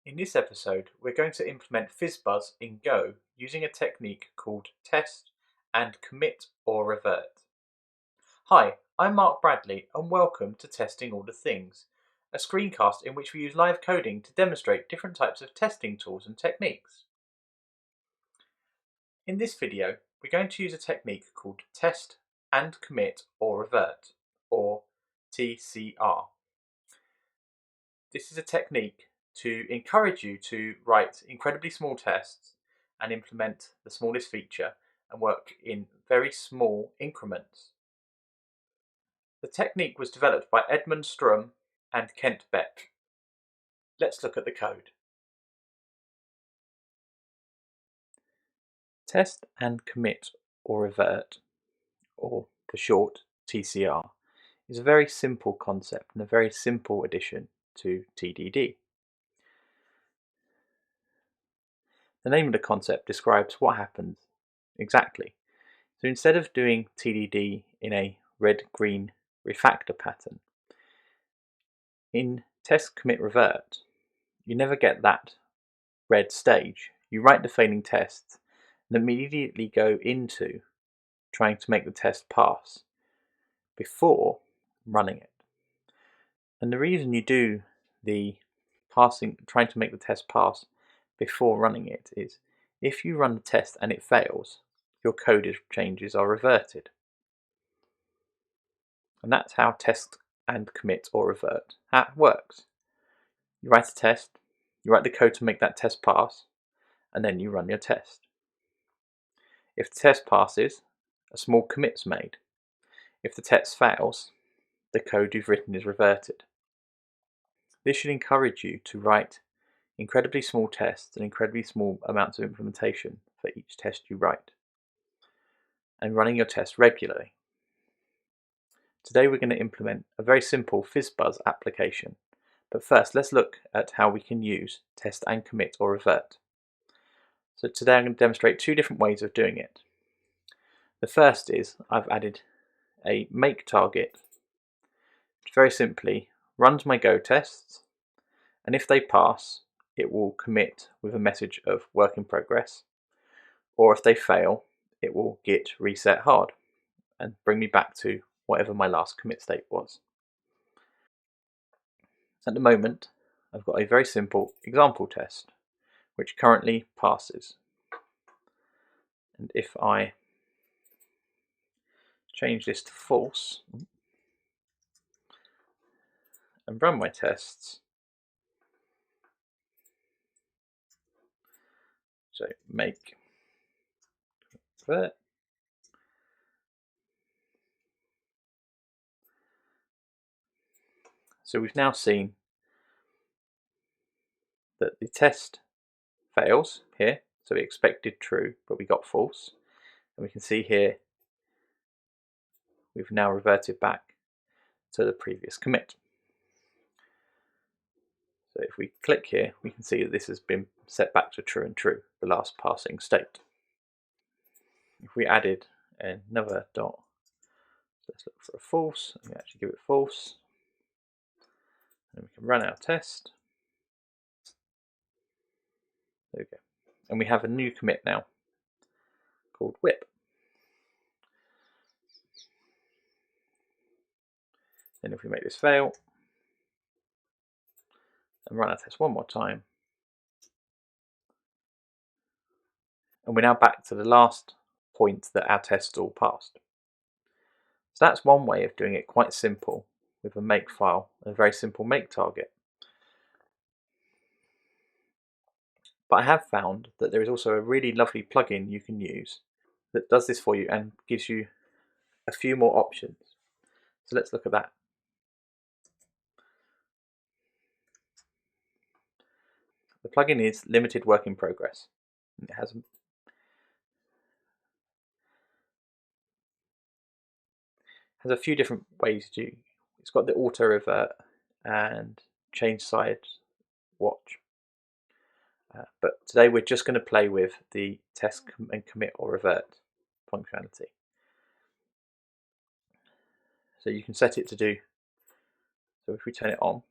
In this episode, we're going to implement FizzBuzz in Go using a technique called test and commit or revert. Hi, I'm Mark Bradley and welcome to Testing All the Things, a screencast in which we use live coding to demonstrate different types of testing tools and techniques. In this video, we're going to use a technique called test and commit or revert, or TCR. This is a technique to encourage you to write incredibly small tests and implement the smallest feature and work in very small increments. The technique was developed by Edmund Strum and Kent Beck. Let's look at the code. Test and commit or revert, or for short TCR, is a very simple concept and a very simple addition to TDD. The name of the concept describes what happens exactly. So instead of doing TDD in a red-green refactor pattern, in test commit revert, you never get that red stage. You write the failing test and immediately go into trying to make the test pass before running it. And the reason you do the trying to make the test pass before running it is if you run the test and it fails, your code changes are reverted. And that's how test and commit or revert works. You write a test, you write the code to make that test pass, and then you run your test. If the test passes, a small commit's made. If the test fails, the code you've written is reverted. This should encourage you to write incredibly small tests and incredibly small amounts of implementation for each test you write, and running your tests regularly. Today we're going to implement a very simple FizzBuzz application, but first let's look at how we can use test and commit or revert. So today I'm going to demonstrate two different ways of doing it. The first is I've added a make target, which very simply runs my Go tests, and if they pass, it will commit with a message of work in progress, or if they fail, it will git reset hard and bring me back to whatever my last commit state was. At the moment, I've got a very simple example test, which currently passes. And if I change this to false and run my tests, so make revert, so we've now seen that the test fails here, so we expected true, but we got false. And we can see here we've now reverted back to the previous commit. So if we click here, we can see that this has been set back to true and true, the last passing state. If we added another dot, let's look for a false, and we actually give it false, and we can run our test. There we go. And we have a new commit now called whip. Then if we make this fail and run our test one more time, and we're now back to the last point that our test all passed. So that's one way of doing it, quite simple, with a make file and a very simple make target. But I have found that there is also a really lovely plugin you can use that does this for you and gives you a few more options. So let's look at that. The plugin is limited work in progress. It has a few different ways to. It's got the auto revert and change side watch. But today we're just going to play with the test and commit or revert functionality. So you can set it to do, so if we turn it on,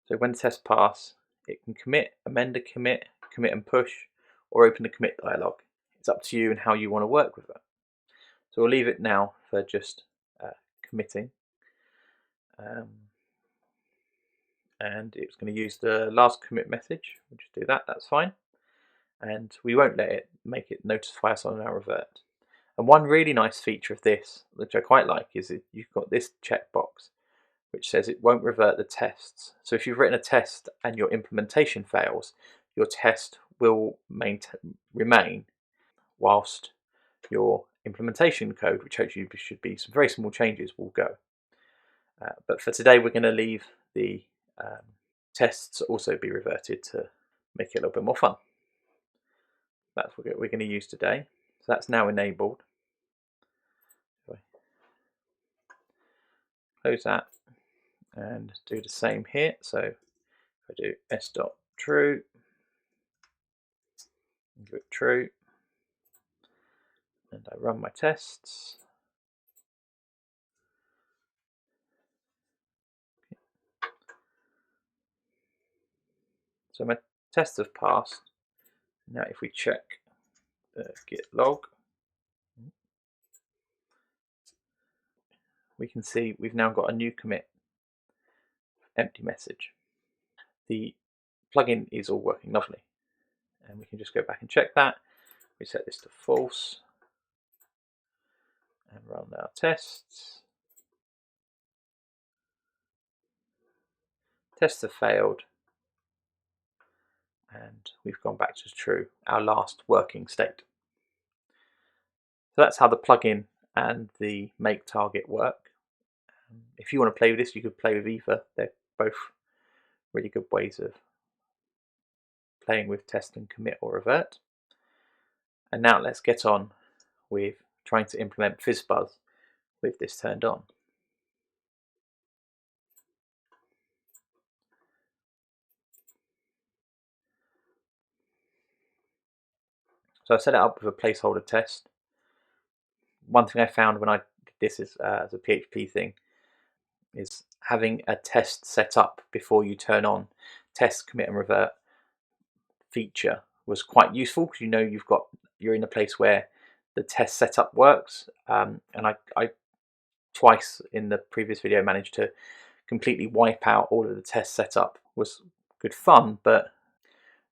so when the tests pass, it can commit, amend a commit, commit and push, or open the commit dialog. It's up to you and how you want to work with it. So we'll leave it now for just committing. And it's going to use the last commit message. We'll just do that, that's fine. And we won't let it make it notify us on our revert. And one really nice feature of this, which I quite like, is that you've got this checkbox which says it won't revert the tests. So if you've written a test and your implementation fails, your test will remain whilst your implementation code, which hopefully should be some very small changes, will go. But for today, we're going to leave the tests also be reverted to make it a little bit more fun. That's what we're going to use today. So that's now enabled. Close that and do the same here. So if I do s.true, give it true, and I run my tests. So my tests have passed. Now if we check the git log, we can see we've now got a new commit, empty message. The plugin is all working lovely. And we can just go back and check that. We set this to false and run our tests. Tests have failed. And we've gone back to true, our last working state. So that's how the plugin and the make target work. If you want to play with this, you could play with either. They're both really good ways of playing with test and commit or revert. And now let's get on with trying to implement FizzBuzz with this turned on. So I set it up with a placeholder test. One thing I found when I did this as a PHP thing is having a test set up before you turn on test, commit and revert feature was quite useful, because you know you're in a place where the test setup works. And I twice in the previous video managed to completely wipe out all of the test setup. Was good fun, but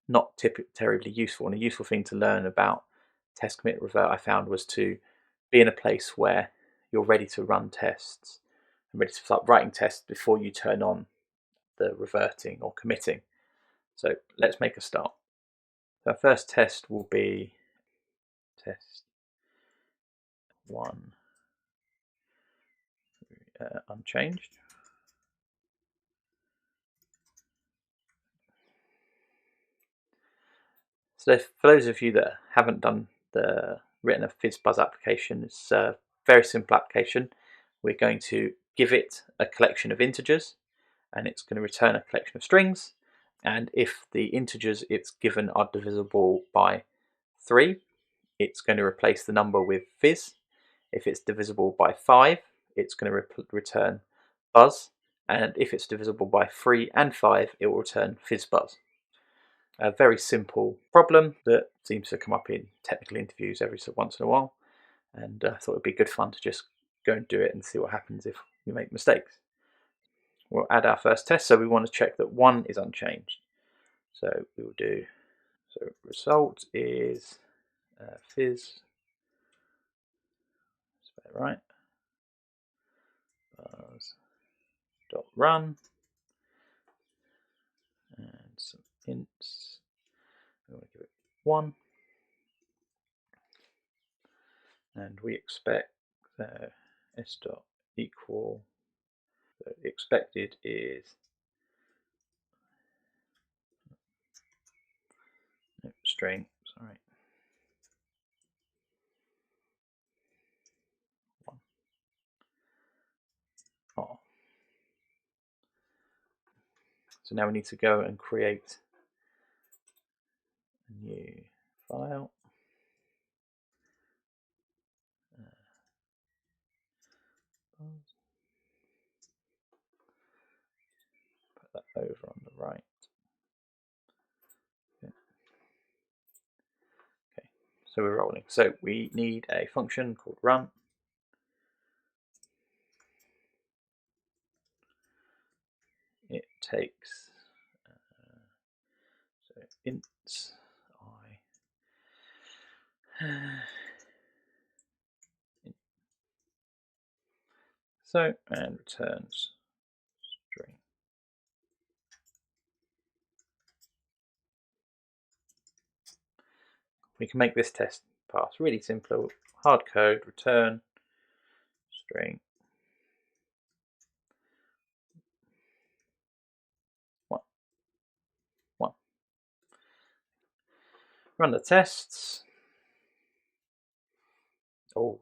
not terribly useful. And a useful thing to learn about test, commit, revert I found was to be in a place where you're ready to run tests and ready to start writing tests before you turn on the reverting or committing. So let's make a start. So our first test will be test 1 unchanged. So for those of you that haven't written a FizzBuzz application, it's a very simple application. We're going to give it a collection of integers, and it's going to return a collection of strings. And if the integers it's given are divisible by 3, it's going to replace the number with fizz. If it's divisible by 5, it's going to return buzz. And if it's divisible by 3 and 5, it will return FizzBuzz. A very simple problem that seems to come up in technical interviews every so once in a while. And I thought it'd be good fun to just go and do it and see what happens if we make mistakes. We'll add our first test, so we want to check that 1 is unchanged. So we will do, so result is fizz, spell it right, buzz.run, and some ints. We want to give it 1, and we expect s dot equal. So the expected is string, sorry, 1. Oh. So now we need to go and create a new file. Put that over on the right. So we're rolling. So we need a function called run. It takes so ints I so and returns string. We can make this test pass really simple. Hard code, return string 1, 1. Run the tests. Oh,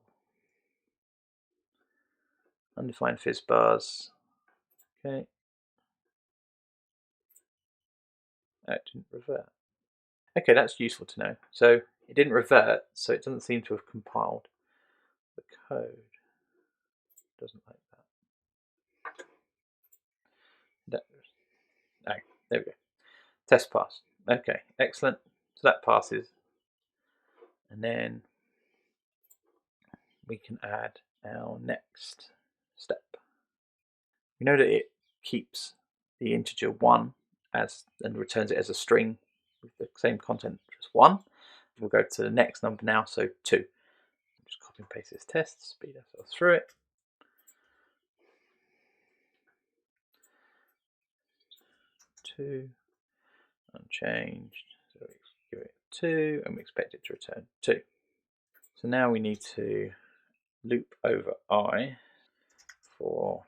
undefined FizzBuzz. Okay. It didn't revert. Okay, that's useful to know. So it didn't revert, so it doesn't seem to have compiled the code. It doesn't like that. Oh, there we go. Test pass. Okay, excellent. So that passes. And then we can add our next step. We know that it keeps the integer 1 and returns it as a string with the same content as 1. We'll go to the next number now, so 2. Just copy and paste this test, speed ourselves through it. 2, unchanged, so we give it 2, and we expect it to return 2. So now we need to loop over I for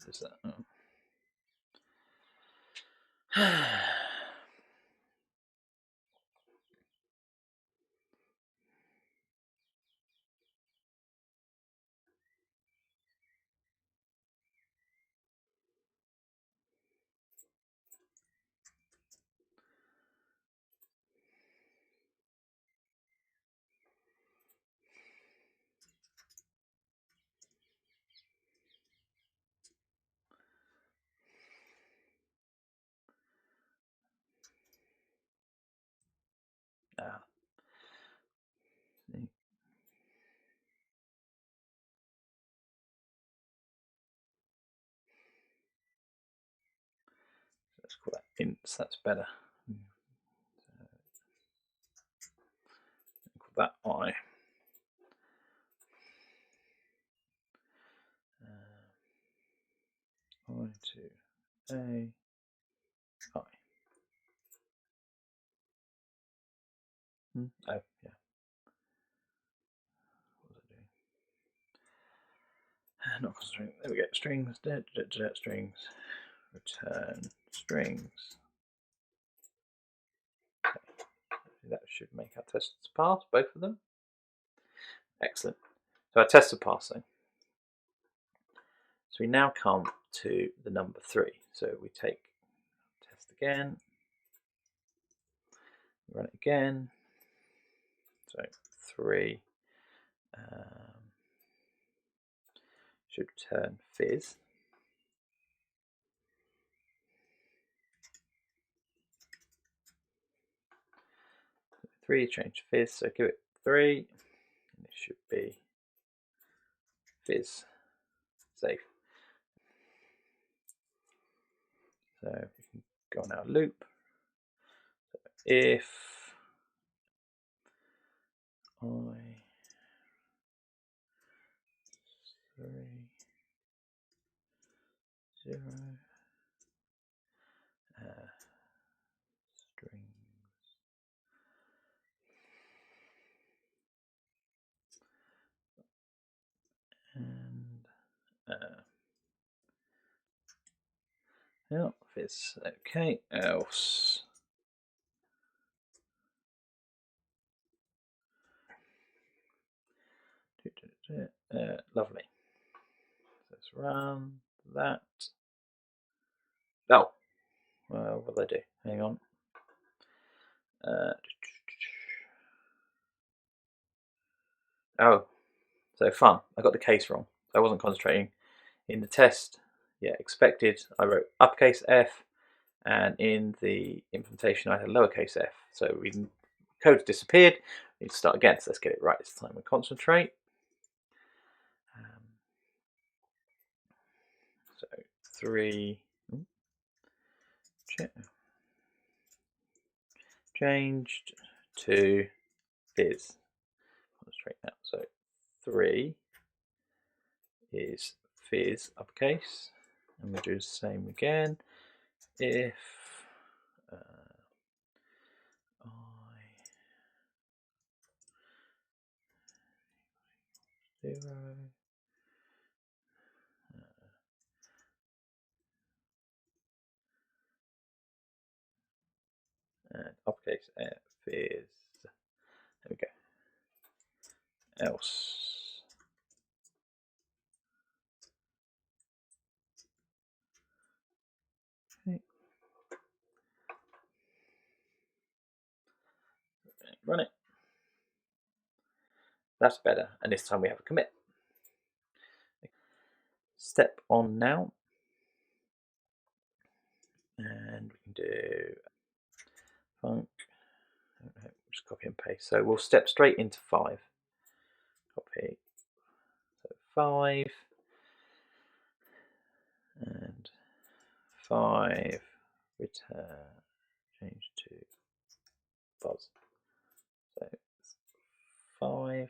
is that? Let's call that ints, that's better. Call that I. I to A I. Oh, yeah. What was I doing? Not constraint. There we go. Strings. Strings. Return strings. Okay. That should make our tests pass, both of them. Excellent. So our tests are passing. So we now come to the number 3. So we take test again, run it again. So 3 should return fizz. 3 change fizz, so give it 3, and it should be fizz. Safe. So we can go on our loop. So if I 3 0 strings and yeah, it's okay. Else lovely. Let's run that. Oh, well, what did I do? Hang on. Oh, so fun. I got the case wrong. I wasn't concentrating. In the test, yeah, expected, I wrote uppercase F, and in the implementation, I had lowercase f. So code disappeared. We need to start again. So let's get it right this time. We concentrate. So 3. Changed to fizz. Concentrate now. So 3 is fizz uppercase, and we'll do the same again. If I 0 and uppercase F is, there we go, else. Okay. Run it. That's better, and this time we have a commit. Step on now, and we can do func, just copy and paste. So we'll step straight into 5. Copy, so 5, and 5, return, change to buzz. So 5,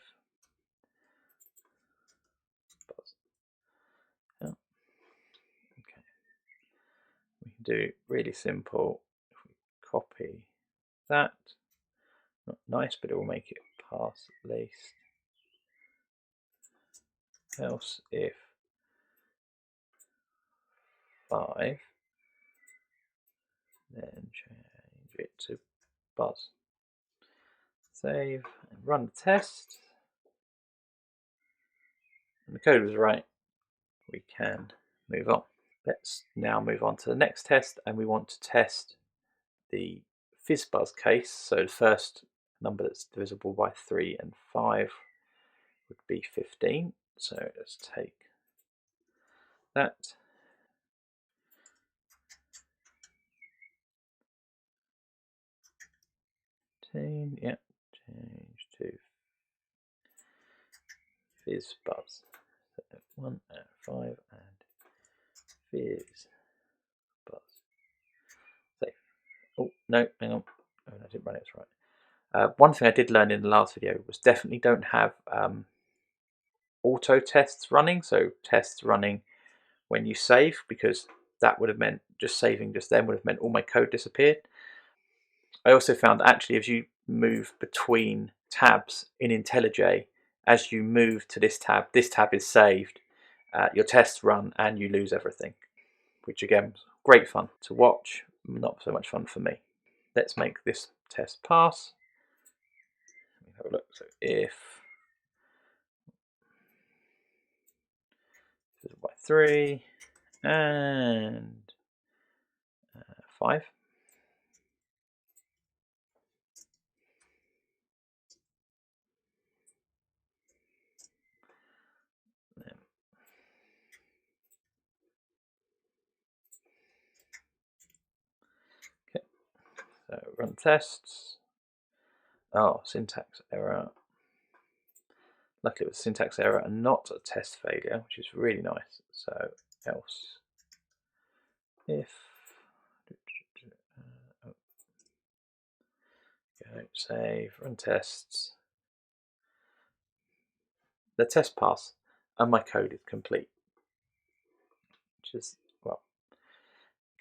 buzz. Oh, okay. We can do really simple. If we copy that, not nice, but it will make it pass at least. Else if 5, then change it to buzz. Save and run the test. And the code was right. We can move on. Let's now move on to the next test, and we want to test the FizzBuzz case. So the first number that's divisible by 3 and 5 would be 15. So let's take that. Yeah, change to FizzBuzz. So 1 and 5 and FizzBuzz. Save. Oh, no, hang on. Oh, I didn't run it right. One thing I did learn in the last video was definitely don't have auto tests running, so tests running when you save, because that would have meant just saving just then would have meant all my code disappeared. I also found that actually as you move between tabs in IntelliJ, as you move to this tab is saved, your tests run and you lose everything, which again, great fun to watch, not so much fun for me. Let's make this test pass. Let me have a look. So if by 3 and 5. Okay, so run tests. Oh, syntax error. Luckily it was a syntax error and not a test failure, which is really nice. So else if go save, run tests, the test pass, and my code is complete, which is, well,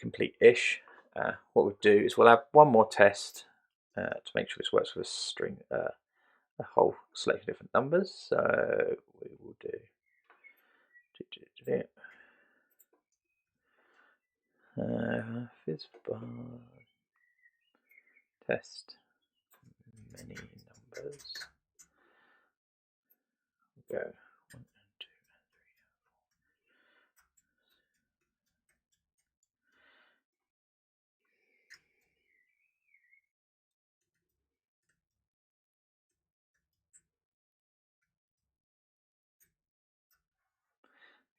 complete-ish. What we'll do is we'll have one more test to make sure this works with a string, a whole selection of different numbers. So we will do FizzBuzz test many numbers. We'll go 1 and 2 and 3.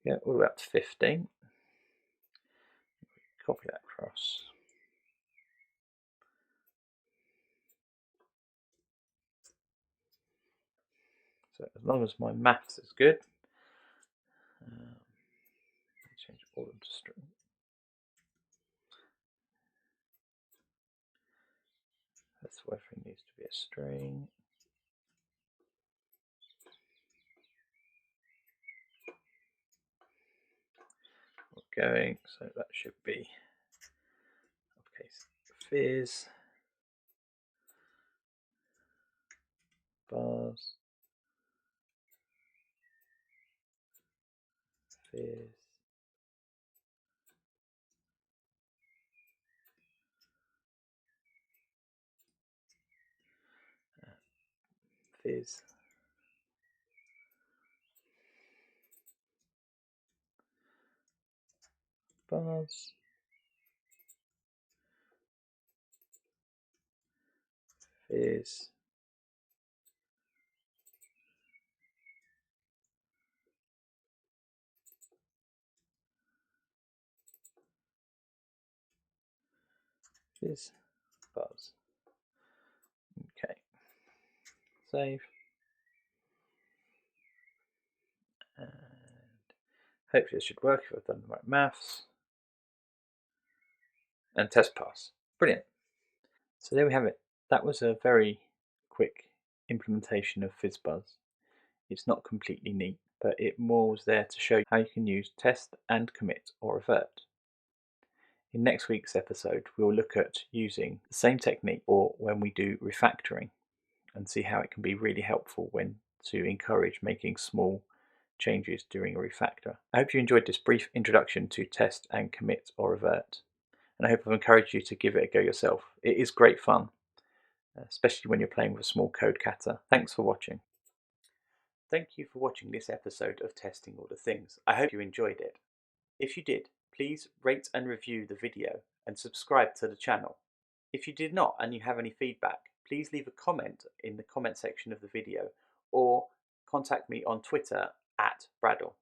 Yeah, all the way up to 15. Copy that across. So as long as my maths is good, change all of them to string. That's why everything needs to be a string. We're going, so that should be uppercase fizz, buzz, fizz, fizz, buzz, fizz, fizz, buzz. Okay, save. And hopefully this should work if I've done the right maths. And test pass. Brilliant. So there we have it. That was a very quick implementation of FizzBuzz. It's not completely neat, but it more was there to show you how you can use test and commit or revert. In next week's episode, we'll look at using the same technique or when we do refactoring and see how it can be really helpful when to encourage making small changes during a refactor. I hope you enjoyed this brief introduction to test and commit or revert, and I hope I've encouraged you to give it a go yourself. It is great fun, especially when you're playing with a small code kata. Thanks for watching. Thank you for watching this episode of Testing All the Things. I hope you enjoyed it. If you did, please rate and review the video and subscribe to the channel. If you did not and you have any feedback, please leave a comment in the comment section of the video or contact me on Twitter @Bradle.